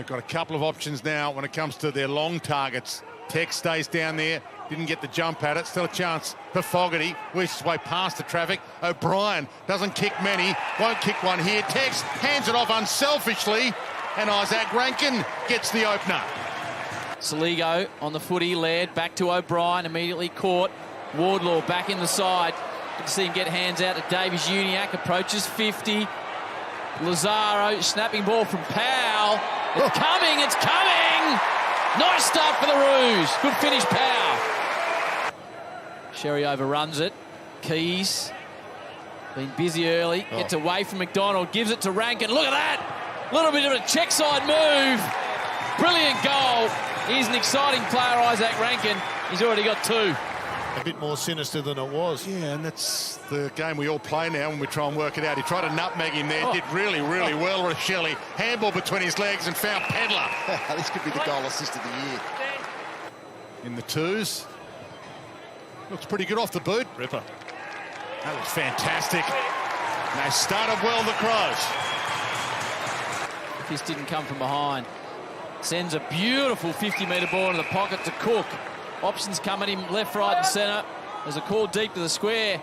They've got a couple of options now when it comes to their long targets. Tex stays down there, didn't get the jump at it. Still a chance for Fogarty. Works his way past the traffic. O'Brien doesn't kick many, won't kick one here. Tex hands it off unselfishly, and Isaac Rankin gets the opener. Saligo on the footy, Laird back to O'Brien, immediately caught. Wardlaw back in the side. Good to see him get hands out to Davies Uniacke, approaches 50. Lazaro, snapping ball from Powell. It's coming, it's coming! Nice start for the Roos. Good finish, Powell. Sherry overruns it. Keys, been busy early, gets away from McDonald, gives it to Rankin. Look at that! Little bit of a check side move. Brilliant goal. He's an exciting player, Isaac Rankin. He's already got 2. A bit more sinister than it was. Yeah, and that's the game we all play now when we try and work it out. He tried to nutmeg him there, did really well, Rochelle. Handball between his legs and found Pedler. This could be the goal assist of the year. In the twos. Looks pretty good off the boot. Ripper. That was fantastic. And they started well, the Crows. This didn't come from behind. Sends a beautiful 50-metre ball into the pocket to Cook. Options come at him left, right and centre. There's a call deep to the square.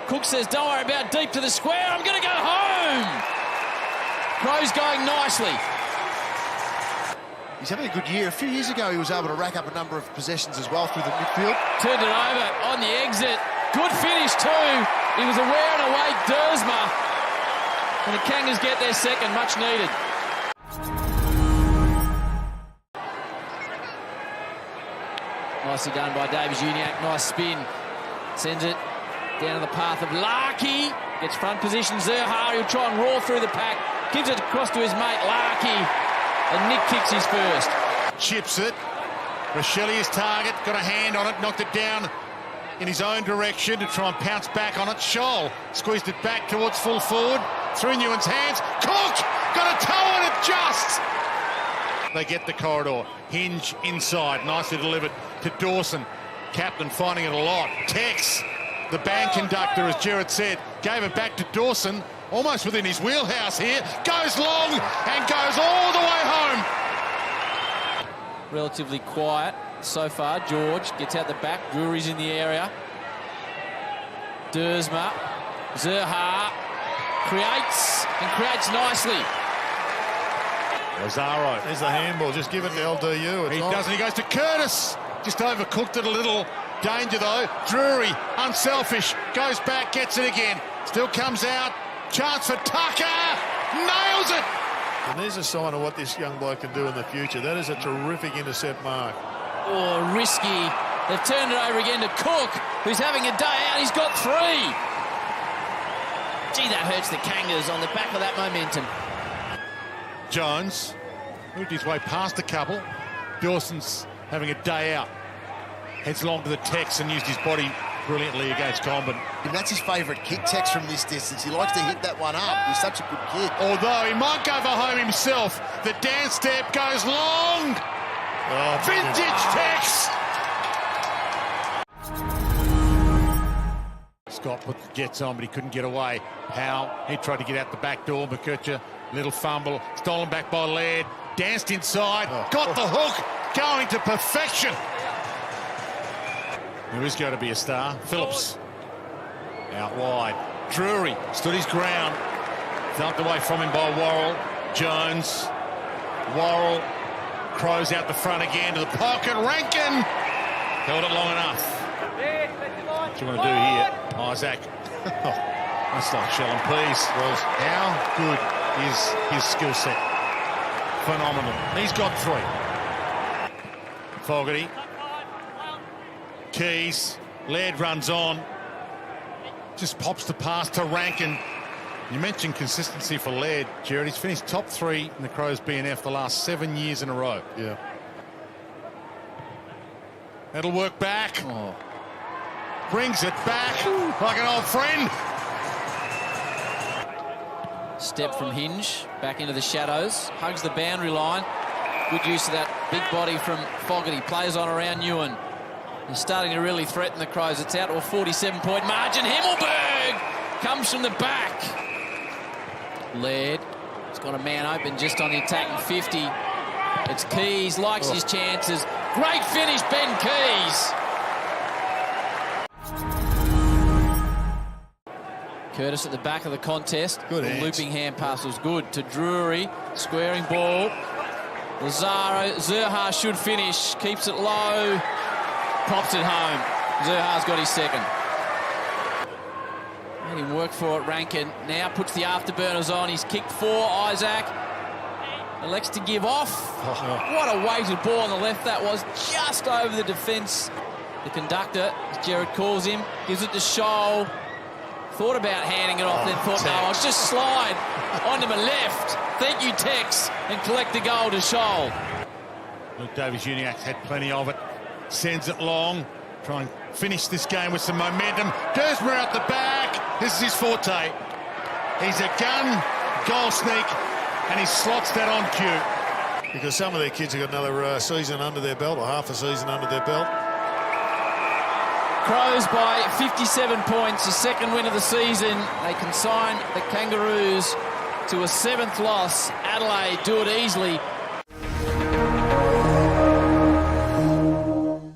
Cook says, don't worry about deep to the square. I'm going to go home. Crows going nicely. He's having a good year. A few years ago, he was able to rack up a number of possessions as well through the midfield. Turned it over on the exit. Good finish too. He was aware and awake, Dersma. And the Kangas get their second, much needed. Nicely done by Davies Uniacke. Nice spin. Sends it down to the path of Larkey. Gets front position. Zerha, he'll try and roar through the pack. Gives it across to his mate, Larkey. And Nick kicks his first. Chips it. Rochelle, his target, got a hand on it, knocked it down in his own direction to try and pounce back on it. Scholl squeezed it back towards full forward. Through Newen's hands. Cook got a toe on it just. They get the corridor. Hinge inside. Nicely delivered to Dawson. Captain finding it a lot. Tex, the band conductor, as Gerard said, gave it back to Dawson. Almost within his wheelhouse here. Goes long and goes all the way home. Relatively quiet so far. George gets out the back. Drury's in the area. Dersma. Zerha creates nicely. Lazaro. There's the handball. Just give it to LDU. He doesn't. He goes to Curtis. Just overcooked it a little. Danger, though. Drury, unselfish. Goes back, gets it again. Still comes out. Chance for Tucker. Nails it. And there's a sign of what this young bloke can do in the future. That is a terrific intercept mark. Oh, risky. They've turned it over again to Cook, who's having a day out. He's got 3. Gee, that hurts the Kangas on the back of that momentum. Jones moved his way past a couple. Dawson's having a day out. Heads along to the Tex and used his body brilliantly against Comben. And that's his favourite kick, Tex, from this distance. He likes to hit that one up. He's such a good kid. Although he might go for home himself. The dance step goes long. Oh, vintage Tex. Scott put the Jets on, but he couldn't get away. Powell, he tried to get out the back door. McKercher, little fumble. Stolen back by Laird. Danced inside. Got the hook. Going to perfection. There is going to be a star. Phillips out wide. Drury stood his ground. Thumped away from him by Worrell. Jones. Worrell. Crows out the front again to the pocket. Rankin held it long enough. What do you want to do here, Isaac? That's like Shellen, please. Well, how good is his skill set? Phenomenal. He's got 3. Fogarty. Keys. Laird runs on. Just pops the pass to Rankin. You mentioned consistency for Laird, Gerard. He's finished top 3 in the Crows BNF the last 7 years in a row. Yeah. That'll work back. Brings it back like an old friend. Step from Hinge, back into the shadows. Hugs the boundary line. Good use of that big body from Fogarty. Plays on around Newen. He's starting to really threaten the Crows. It's out to a 47-point margin. Himmelberg comes from the back. Laird has got a man open just on the attacking 50. It's Keys, likes his chances. Great finish, Ben Keys. Curtis at the back of the contest. Good The hands. looping hand pass was good to Drury. Squaring ball. Lazaro, Zerha should finish. Keeps it low. Pops it home. Zerha's got his second. Made him work for it, Rankin. Now puts the afterburners on. He's kicked 4, Isaac. Elects to give off. What a weighted ball on the left that was. Just over the defence. The conductor, as Gerard calls him, gives it to Scholl. Thought about handing it off, then thought, no, I'll just slide onto my left. Thank you, Tex, and collect the goal to Scholl. Luke Davies-Uniacke's had plenty of it. Sends it long. Try and finish this game with some momentum. Dersmer out the back. This is his forte. He's a gun, goal sneak, and he slots that on cue. Because some of their kids have got another season under their belt, or half a season under their belt. Crows by 57 points, the second win of the season. They consign the Kangaroos to a 7th loss. Adelaide do it easily